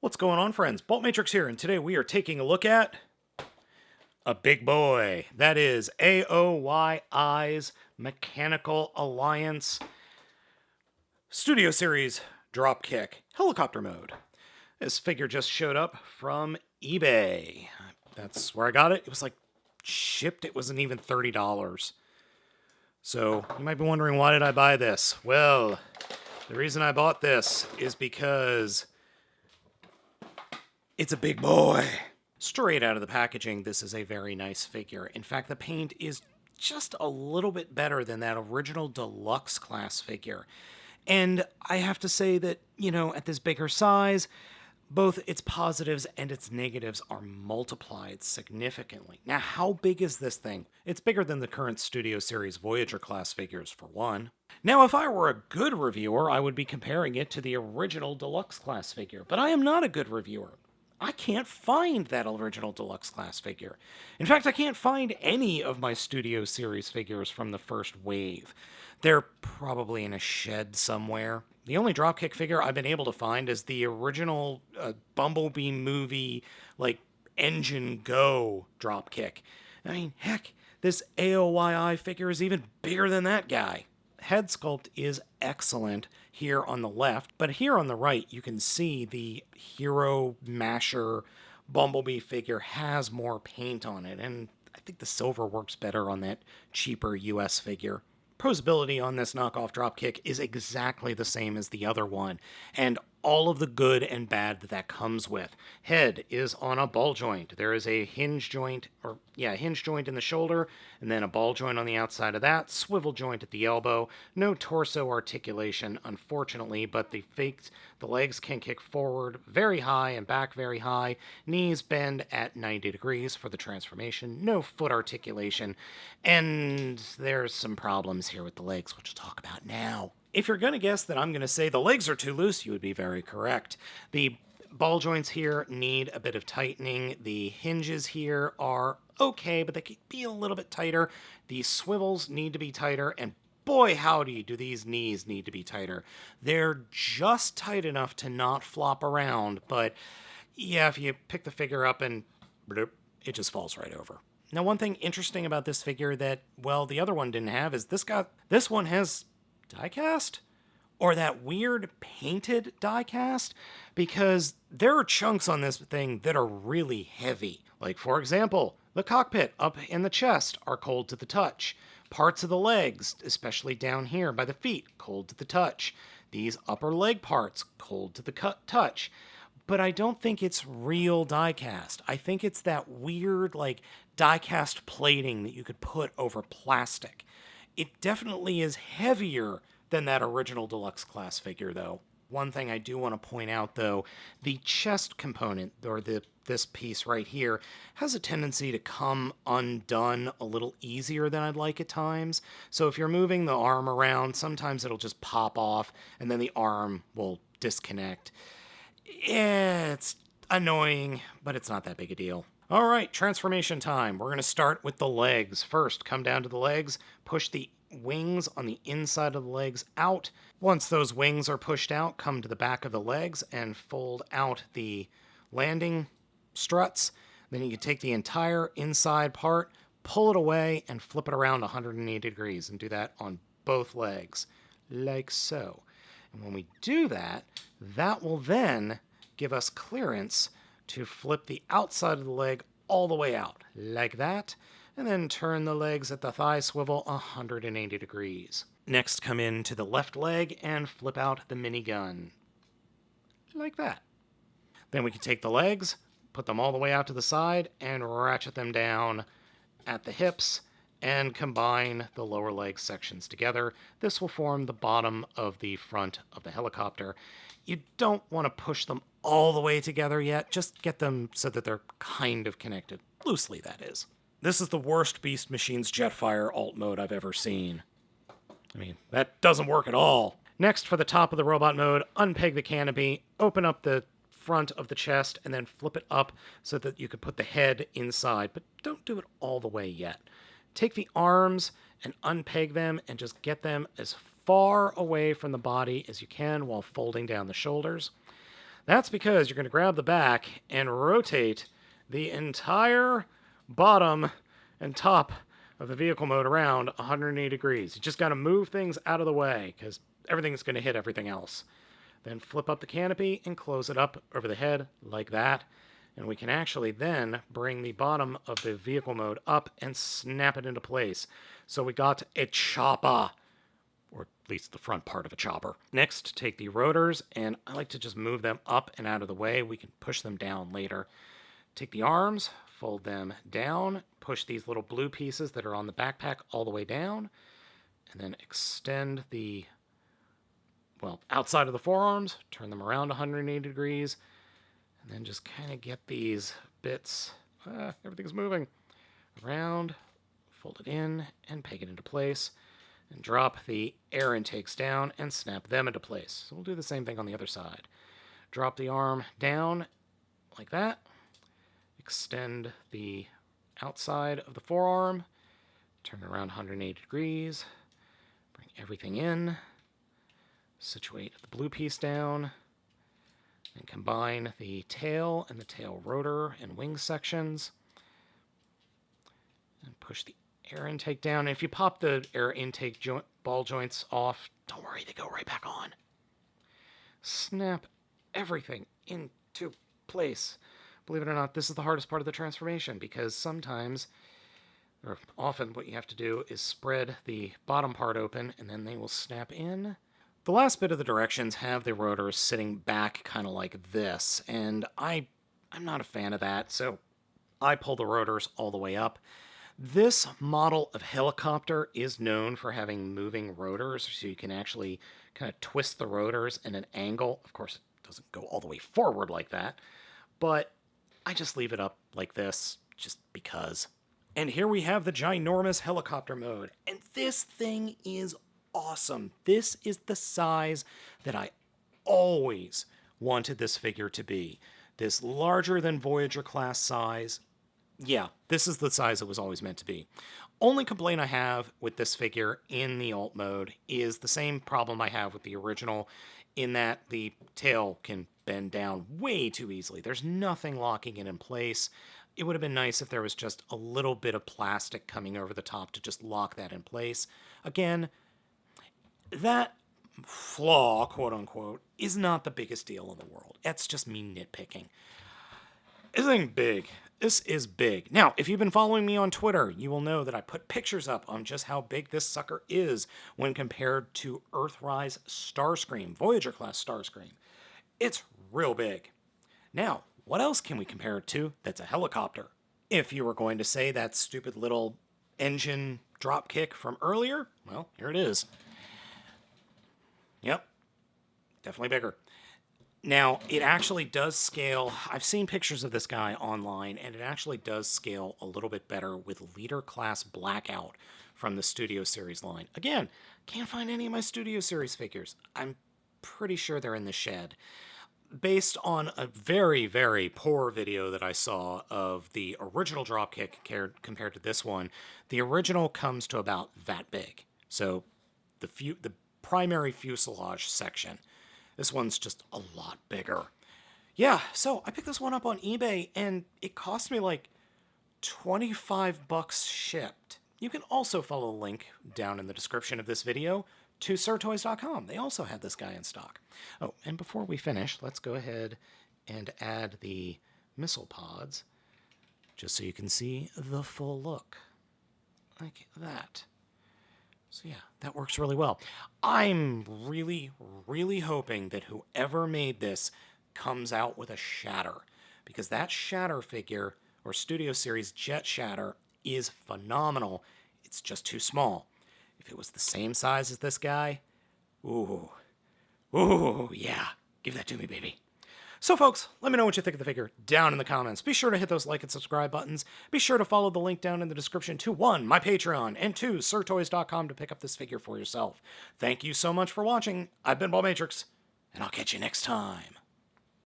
What's going on, friends? Baltmatrix here, and today we are taking a look at a big boy. That is AoYI's Mechanical Alliance Studio Series Dropkick Helicopter Mode. This figure just showed up from eBay. That's where I got it. It was like shipped. It wasn't even $30. So you might be wondering, why did I buy this? Well, the reason I bought this is because it's a big boy. Straight out of the packaging, this is a very nice figure. In fact, the paint is just a little bit better than that original deluxe class figure. And I have to say that, at this bigger size, both its positives and its negatives are multiplied significantly. Now, how big is this thing? It's bigger than the current Studio Series Voyager class figures, for one. Now, if I were a good reviewer, I would be comparing it to the original deluxe class figure, but I am not a good reviewer. I can't find that original deluxe class figure. In fact, I can't find any of my Studio Series figures from the first wave. They're probably in a shed somewhere. The only Dropkick figure I've been able to find is the original Bumblebee movie, Engine Go Dropkick. I mean, heck, this AoYI figure is even bigger than that guy. Head sculpt is excellent here on the left, but here on the right you can see the Hero Masher Bumblebee figure has more paint on it, and I think the silver works better on that cheaper US figure. Posability on this knockoff Dropkick is exactly the same as the other one, and all of the good and bad that comes with. Head is on a ball joint. There is a hinge joint in the shoulder, and then a ball joint on the outside of that, swivel joint at the elbow. No torso articulation, unfortunately, but the legs can kick forward very high and back very high. Knees bend at 90 degrees for the transformation. No foot articulation, and there's some problems here with the legs, which we'll talk about now. If you're going to guess that I'm going to say the legs are too loose, you would be very correct. The ball joints here need a bit of tightening. The hinges here are okay, but they could be a little bit tighter. The swivels need to be tighter, and boy howdy do these knees need to be tighter. They're just tight enough to not flop around, but yeah, if you pick the figure up and bloop, it just falls right over. Now, one thing interesting about this figure that, well, the other one didn't have is this one has die-cast? Or that weird painted die-cast? Because there are chunks on this thing that are really heavy. Like, for example, the cockpit up in the chest are cold to the touch. Parts of the legs, especially down here by the feet, cold to the touch. These upper leg parts, cold to the touch. But I don't think it's real die-cast. I think it's that weird, die-cast plating that you could put over plastic. It definitely is heavier than that original deluxe class figure, though. One thing I do want to point out, though, the chest component, or this piece right here, has a tendency to come undone a little easier than I'd like at times. So if you're moving the arm around, sometimes it'll just pop off, and then the arm will disconnect. Yeah, it's annoying, but it's not that big a deal. All right, transformation time. We're going to start with the legs. First, come down to the legs, push the wings on the inside of the legs out. Once those wings are pushed out, come to the back of the legs and fold out the landing struts. Then you can take the entire inside part, pull it away, and flip it around 180 degrees, and do that on both legs, like so. And when we do that, that will then give us clearance to flip the outside of the leg all the way out, like that, and then turn the legs at the thigh swivel 180 degrees. Next, come into the left leg and flip out the minigun, like that. Then we can take the legs, put them all the way out to the side, and ratchet them down at the hips, and combine the lower leg sections together. This will form the bottom of the front of the helicopter. You don't want to push them all the way together yet, just get them so that they're kind of connected. Loosely, that is. This is the worst Beast Machines Jetfire alt mode I've ever seen. I mean, that doesn't work at all. Next, for the top of the robot mode, unpeg the canopy, open up the front of the chest, and then flip it up so that you could put the head inside, but don't do it all the way yet. Take the arms and unpeg them and just get them as far away from the body as you can while folding down the shoulders. That's because you're going to grab the back and rotate the entire bottom and top of the vehicle mode around 180 degrees. You just got to move things out of the way because everything's going to hit everything else. Then flip up the canopy and close it up over the head like that. And we can actually then bring the bottom of the vehicle mode up and snap it into place. So we got a chopper, or at least the front part of a chopper. Next, take the rotors, and I like to just move them up and out of the way. We can push them down later. Take the arms, fold them down, push these little blue pieces that are on the backpack all the way down, and then extend the, outside of the forearms, turn them around 180 degrees, and then just kind of get these bits, everything's moving, around, fold it in, and peg it into place, and drop the air intakes down and snap them into place. So we'll do the same thing on the other side. Drop the arm down like that, extend the outside of the forearm, turn it around 180 degrees, bring everything in, situate the blue piece down, and combine the tail and the tail rotor and wing sections, and push the air intake down. And if you pop the air intake ball joints off, don't worry, they go right back on. Snap everything into place. Believe it or not, this is the hardest part of the transformation because sometimes, or often, what you have to do is spread the bottom part open and then they will snap in. The last bit of the directions have the rotors sitting back kind of like this, and I'm not a fan of that, so I pull the rotors all the way up. This model of helicopter is known for having moving rotors, so you can actually kind of twist the rotors in an angle. Of course, it doesn't go all the way forward like that, but I just leave it up like this just because. And here we have the ginormous helicopter mode, and this thing is awesome. This is the size that I always wanted this figure to be. This larger than Voyager class size. Yeah, this is the size it was always meant to be. Only complaint I have with this figure in the alt mode is the same problem I have with the original, in that the tail can bend down way too easily. There's nothing locking it in place. It would have been nice if there was just a little bit of plastic coming over the top to just lock that in place. Again, that flaw, quote unquote, is not the biggest deal in the world. That's just me nitpicking. This thing big. This is big. Now, if you've been following me on Twitter, you will know that I put pictures up on just how big this sucker is when compared to Earthrise Starscream, Voyager class Starscream. It's real big. Now, what else can we compare it to that's a helicopter? If you were going to say that stupid little engine dropkick from earlier, well, here it is. Yep, definitely bigger. Now, it actually does scale. I've seen pictures of this guy online, and it actually does scale a little bit better with Leader Class Blackout from the Studio Series line. Again, can't find any of my Studio Series figures. I'm pretty sure they're in the shed. Based on a very, very poor video that I saw of the original Dropkick compared to this one, the original comes to about that big. So the primary fuselage section. This one's just a lot bigger. Yeah, so I picked this one up on eBay, and it cost me like $25 shipped. You can also follow the link down in the description of this video to sirtoys.com. They also have this guy in stock. Oh, and before we finish, let's go ahead and add the missile pods, just so you can see the full look. Like that. So yeah, that works really well. I'm really, really hoping that whoever made this comes out with a Shatter, because that Shatter figure, or Studio Series Jet Shatter, is phenomenal. It's just too small. If it was the same size as this guy, ooh, yeah, give that to me, baby. So folks, let me know what you think of the figure down in the comments. Be sure to hit those like and subscribe buttons. Be sure to follow the link down in the description to 1, my Patreon, and 2, sirtoys.com to pick up this figure for yourself. Thank you so much for watching. I've been Baltmatrix, and I'll catch you next time.